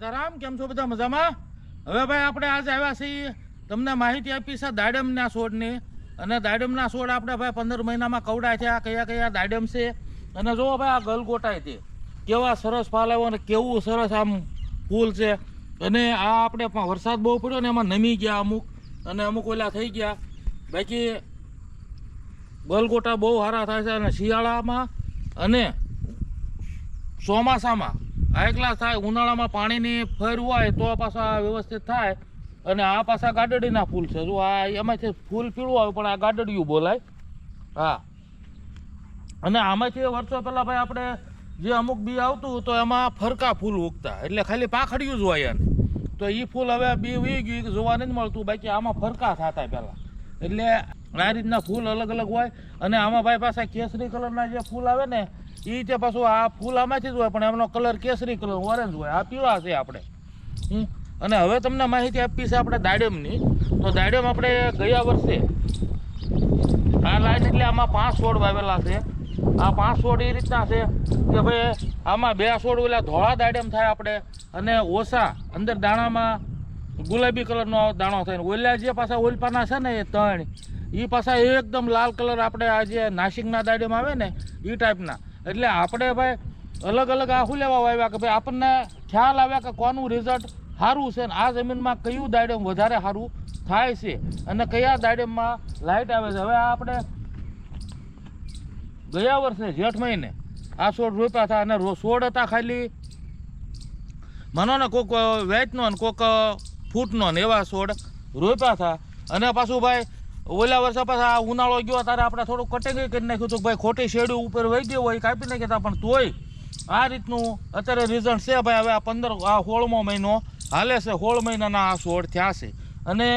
સીતારામ, કેમ છો બધા? મજામાં? હવે ભાઈ આપણે આજે આવ્યા છીએ તમને માહિતી આપી છે દાડમના છોડની. અને દાડમના છોડ આપણે ભાઈ 15 મહિનામાં કવડાય છે. આ કયા કયા દાડમ છે અને જુઓ ભાઈ આ ગલગોટાય છે, કેવા સરસ ફાલ આવ્યો અને કેવું સરસ આમ ફૂલ છે. અને આ આપણે વરસાદ બહુ પડ્યો ને એમાં નમી ગયા અમુક, અને અમુક ઓલા થઈ ગયા. બાકી ગલગોટા બહુ સારા થાય છે. અને શિયાળામાં અને ચોમાસામાં હાઈ ક્લાસ થાય. ઉનાળામાં પાણીની ફેર હોય તો પાછા વ્યવસ્થિત થાય. અને આ પાછા ગાડડીના ફૂલ છે. જો આ એમાંથી ફૂલ પીળું આવે પણ આ ગાડડિયું બોલાય. હા, અને આમાંથી વર્ષો પહેલાં ભાઈ આપણે જે અમુક બી આવતું તો એમાં ફરકા ફૂલ ઉગતા, એટલે ખાલી પાંખડિયું જ હોય એને. તો એ ફૂલ હવે બી વી ગયું, જોવા નથી મળતું. બાકી આમાં ફરકા થતા પહેલાં. એટલે આ રીતના ફૂલ અલગ અલગ હોય. અને આમાં ભાઈ પાછા કેસરી કલરના જે ફૂલ આવે ને એ તે પાછું આ ફૂલ આમાંથી જ હોય, પણ એમનો કલર કેસરી કલર ઓરેન્જ હોય. આ પીળા છે આપણે. અને હવે તમને માહિતી આપી છે આપણે દાડમની. તો દાડમ આપણે ગયા વર્ષે આ લાઈન એટલે આમાં 5 છોડ વાવેલા છે. આ 5 છોડ એ રીતના છે કે ભાઈ આમાં 2 છોડ ઓલા ધોળા દાડમ થાય આપણે, અને ઓછા અંદર દાણામાં ગુલાબી કલરનો દાણો થાય. ઓલા જે પાછા ઓલપાના છે ને એ 3 એ પાછા એકદમ લાલ કલર આપણે આ જે નાસિકના દાડમ આવે ને એ ટાઈપના. એટલે આપણે ભાઈ અલગ અલગ આ શું લેવા આવ્યા કે ભાઈ આપણને ખ્યાલ આવ્યા કે કોનું રિઝલ્ટ સારું છે ને આ જમીનમાં કયું દાડમ વધારે સારું થાય છે અને કયા દાડમમાં લાઇટ આવે છે. હવે આપણે ગયા વર્ષે જેઠ મહિને આ છોડ રોપ્યા હતા. અને છોડ હતા ખાલી માનો ને કોઈક વેચનો ને કોઈક ફૂટનો ને એવા છોડ રોપ્યા હતા. અને પાછું ભાઈ ઓલા વર્ષે પાછા ઉનાળો ગયો ત્યારે આપણે થોડું કટિંગ કરી નાખ્યું હતું. ભાઈ ખોટી શેડી ઉપર વહી ગયો હોય કાપી નાખ્યા હતા, પણ તોય આ રીતનું અત્યારે રિઝલ્ટ છે ભાઈ. હવે આ 16મો મહિનો હાલે છે. 16 મહિનાના આ છોડ થયા છે અને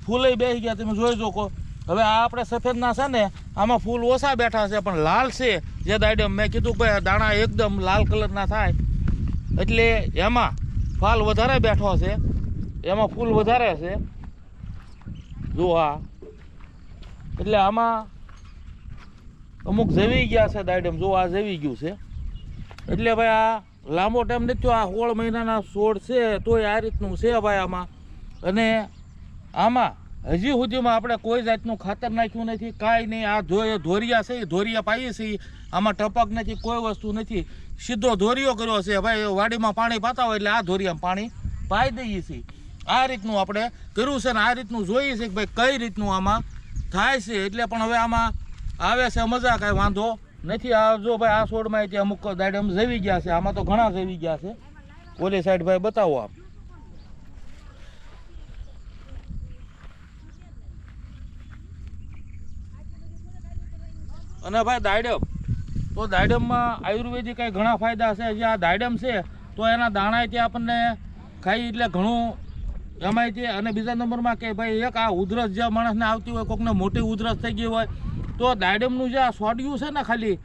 ફૂલે બેસી ગયા. તમે જોઈ શકો. હવે આ આપણે સફેદના છે ને આમાં ફૂલ ઓછા બેઠા છે, પણ લાલ છે જે દાડમ મેં કીધું ભાઈ દાણા એકદમ લાલ કલરના થાય એટલે એમાં ફાલ વધારે બેઠો છે, એમાં ફૂલ વધારે છે. જો આ એટલે આમાં અમુક જવી ગયા છે દાડમ. જો આ જવી ગયું છે. એટલે ભાઈ આ લાંબો ટાઈમ નથી થયો. આ 16 મહિનાના છોડ છે તોય આ રીતનું છે ભાઈ આમાં. અને આમાં હજી સુધીમાં આપણે કોઈ જાતનું ખાતર નાખ્યું નથી, કાંઈ નહીં. આ ધોરિયા છે એ ધોરિયા પાઈએ છીએ. આમાં ટપક નથી, કોઈ વસ્તુ નથી. સીધો ધોરિયો કર્યો છે ભાઈ. વાડીમાં પાણી પાતા હોય એટલે આ ધોરિયામાં પાણી પાઈ દઈએ છીએ. આ રીતનું આપણે કર્યું છે ને આ રીતનું જોઈએ છે કે ભાઈ કઈ રીતનું આમાં થાય છે. એટલે પણ હવે આમાં આવે છે મજા, કાંઈ વાંધો નથી. આ જો ભાઈ આ છોડમાં ત્યાં અમુક દાડમ જવી ગયા છે. આમાં તો ઘણા જવી ગયા છે. ઓલી સાઈડ ભાઈ બતાવો આપ. અને ભાઈ દાડમ તો દાડમમાં આયુર્વેદિક કાંઈ ઘણા ફાયદા છે. જે આ દાડમ છે તો એના દાણાથી આપણને ખાઈ એટલે ઘણું એમાંય છે. અને બીજા નંબરમાં કે ભાઈ એક આ ઉધરસ જે માણસને આવતી હોય, કોઈકને મોટી ઉધરસ થઈ ગઈ હોય, તો દાડમનું જે આ સોડિયું છે ને ખાલી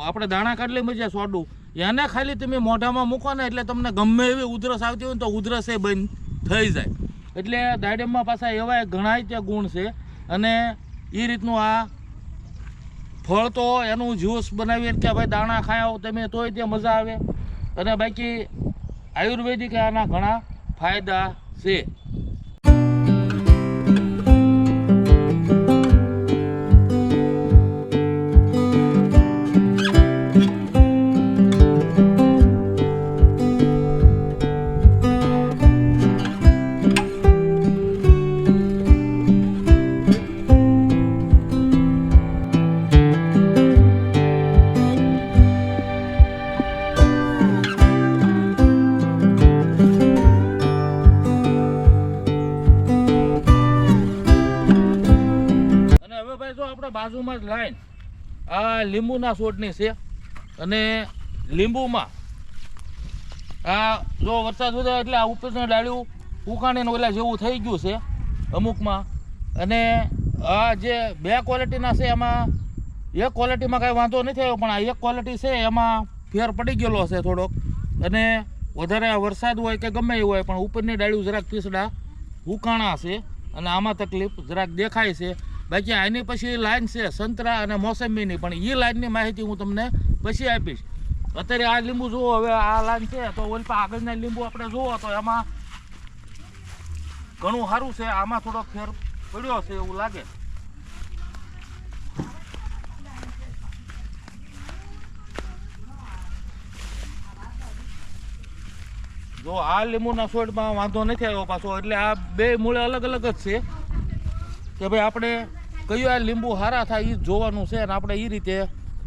આપણે દાણા કાઢલી મજા સોડું એને ખાલી તમે મોઢામાં મૂકો ને એટલે તમને ગમે એવી ઉધરસ આવતી હોય ને તો ઉધરસ એ બંધ થઈ જાય. એટલે દાડમમાં પાછા એવા ઘણા તે ગુણ છે. અને એ રીતનું આ ફળ તો એનું જ્યુસ બનાવીને કે ભાઈ દાણા ખાયા તમે તોય તે મજા આવે. અને બાકી આયુર્વેદિક આના ઘણા ફાયદા છે. બાજુમાં જ લાઈન આ લીંબુના છોડની છે. અને લીંબુમાં આ જો વરસાદ વધે એટલે આ ઉપરના ડાળ્યું ઉકાણીને ઓલા જેવું થઈ ગયું છે અમુકમાં. અને આ જે 2 ક્વોલિટીના છે એમાં એક ક્વોલિટીમાં કાંઈ વાંધો નથી આવ્યો, પણ આ એક ક્વોલિટી છે એમાં ફેર પડી ગયેલો છે થોડોક. અને વધારે વરસાદ હોય કે ગમે એવું હોય પણ ઉપરની ડાળ્યું જરાક પીસડા ઉકાણા છે અને આમાં તકલીફ જરાક દેખાય છે. બાકી આની પછી લાઈન છે સંતરા અને મોસંબીની, પણ એ લાઈનની માહિતી હું તમને પછી આપીશ. અત્યારે આ લીંબુ જુઓ, હવે આ લાઈન છે તો ઓલી પર આગળના લીંબુ આપણે જુઓ તો એમાં ઘણું સારું છે, આમાં થોડોક ફેર પડ્યો છે એવું લાગે. જો આ લીંબુના છોડમાં વાંધો નથી આવ્યો પાછો, એટલે આ બે મૂળે અલગ અલગ જ છે કે ભાઈ આપણે કયું આ લીંબુ સારા થાય એ જોવાનું છે અને આપણે એ રીતે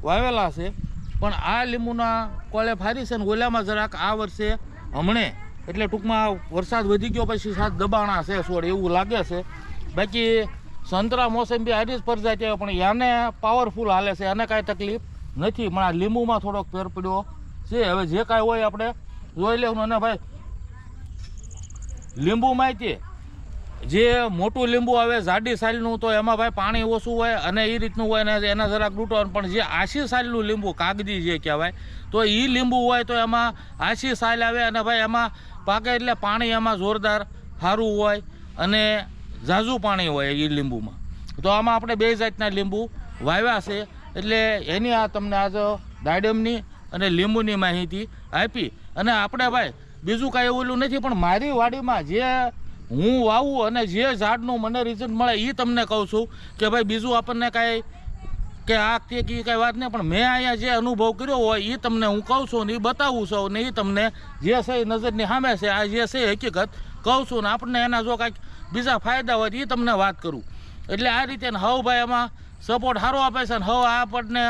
વાવેલા છે. પણ આ લીંબુના કોળે ફારી છે ને ઓલામાં જરાક આ વર્ષે હમણે એટલે ટૂંકમાં વરસાદ વધી ગયો પછી સાત દબાણા છે છોડ એવું લાગે છે. બાકી સંતરા મોસંબી આરી જ પ્રજાતિ આવે પણ એને પાવરફુલ હાલે છે, એને કાંઈ તકલીફ નથી. પણ આ લીંબુમાં થોડોક ફેર પડ્યો છે. હવે જે કાંઈ હોય આપણે જોઈ લેવું. અને ભાઈ લીંબુમાં તે જે મોટું લીંબુ આવે જાડી સાલનું તો એમાં ભાઈ પાણી ઓછું હોય અને એ રીતનું હોય ને એના જરાક ડૂંટવાનું. પણ જે આછી સાલનું લીંબુ કાગદી જે કહેવાય તો એ લીંબુ હોય તો એમાં આછી સાલ આવે અને ભાઈ એમાં પાકે એટલે પાણી એમાં જોરદાર સારું હોય અને ઝાઝું પાણી હોય એ લીંબુમાં. તો આમાં આપણે બે જાતના લીંબુ વાવ્યા છે એટલે એની આ તમને આજ દાડમની અને લીંબુની માહિતી આપી. અને આપણે ભાઈ બીજું કાંઈ એવું નથી, પણ મારી વાડીમાં જે હું વાવું અને જે ઝાડનું મને રિઝલ્ટ મળે એ તમને કહું છું કે ભાઈ બીજું આપણને કાંઈ કે આ તે કાંઈ વાત નહીં, પણ મેં અહીંયા જે અનુભવ કર્યો હોય એ તમને હું કહું છું ને એ બતાવું છું ને એ તમને જે છે એ નજરની સામે છે આ જે છે હકીકત કહું છું ને આપણને એના જો કાંઈક બીજા ફાયદા હોય એ તમને વાત કરું. એટલે આ રીતે હવ ભાઈ એમાં સપોર્ટ સારો આપે છે ને હવ આપણને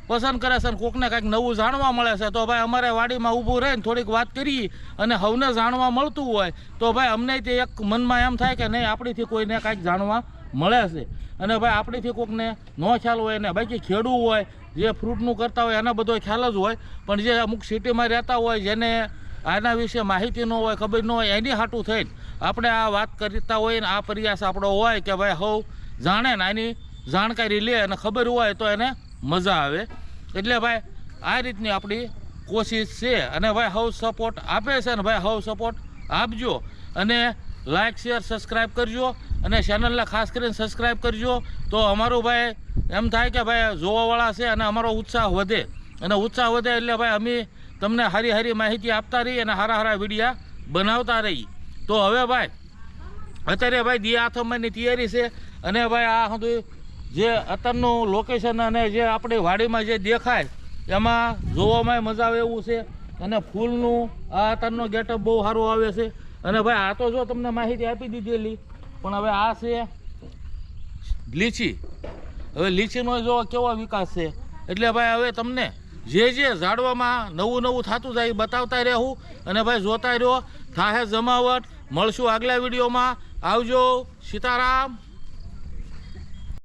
પસંદ કરે છે ને કોકને કાંઈક નવું જાણવા મળે છે તો ભાઈ અમારે વાડીમાં ઊભું રહીને થોડીક વાત કરીએ અને હવને જાણવા મળતું હોય તો ભાઈ અમને તે એક મનમાં એમ થાય કે નહીં આપણીથી કોઈને કાંઈક જાણવા મળે છે. અને ભાઈ આપણીથી કોકને ન ખ્યાલ હોય ને બાકી ખેડૂત હોય જે ફ્રૂટનું કરતા હોય એને બધો ખ્યાલ જ હોય, પણ જે અમુક સિટીમાં રહેતા હોય જેને આના વિશે માહિતી ન હોય ખબર ન હોય એની હાટું થઈને આપણે આ વાત કરતા હોય ને આ પ્રયાસ આપણો હોય કે ભાઈ હવ જાણે ને આની જાણકારી લે અને ખબર હોય તો એને મજા આવે. એટલે ભાઈ આ રીતની આપણી કોશિશ છે અને ભાઈ હવ સપોર્ટ આપે છે ને ભાઈ હવ સપોર્ટ આપજો અને લાઇક શેર સબસ્ક્રાઈબ કરજો અને ચેનલને ખાસ કરીને સબસ્ક્રાઈબ કરજો તો અમારું ભાઈ એમ થાય કે ભાઈ જોવાવાળા છે અને અમારો ઉત્સાહ વધે અને ઉત્સાહ વધે એટલે ભાઈ અમે તમને સારી સારી માહિતી આપતા રહીએ અને સારા સારા વિડીયા બનાવતા રહીએ. તો હવે ભાઈ અત્યારે ભાઈ દિયા આથમવાની તૈયારી છે અને ભાઈ આ બધું જે અત્યારનું લોકેશન અને જે આપણી વાડીમાં જે દેખાય એમાં જોવામાં મજા આવે એવું છે. અને ફૂલનું આ અત્યારનો ગેટઅપ બહુ સારું આવે છે. અને ભાઈ આ તો જો તમને માહિતી આપી દીધેલી, પણ હવે આ છે લીચી. હવે લીચીનો જો કેવો વિકાસ છે એટલે ભાઈ હવે તમને જે ઝાડવામાં નવું નવું થતું જાય બતાવતા રહેવું અને ભાઈ જોતા રહ્યો. થાહે જમાવટ. મળશું આગલા વિડીયોમાં. આવજો. સીતારામ.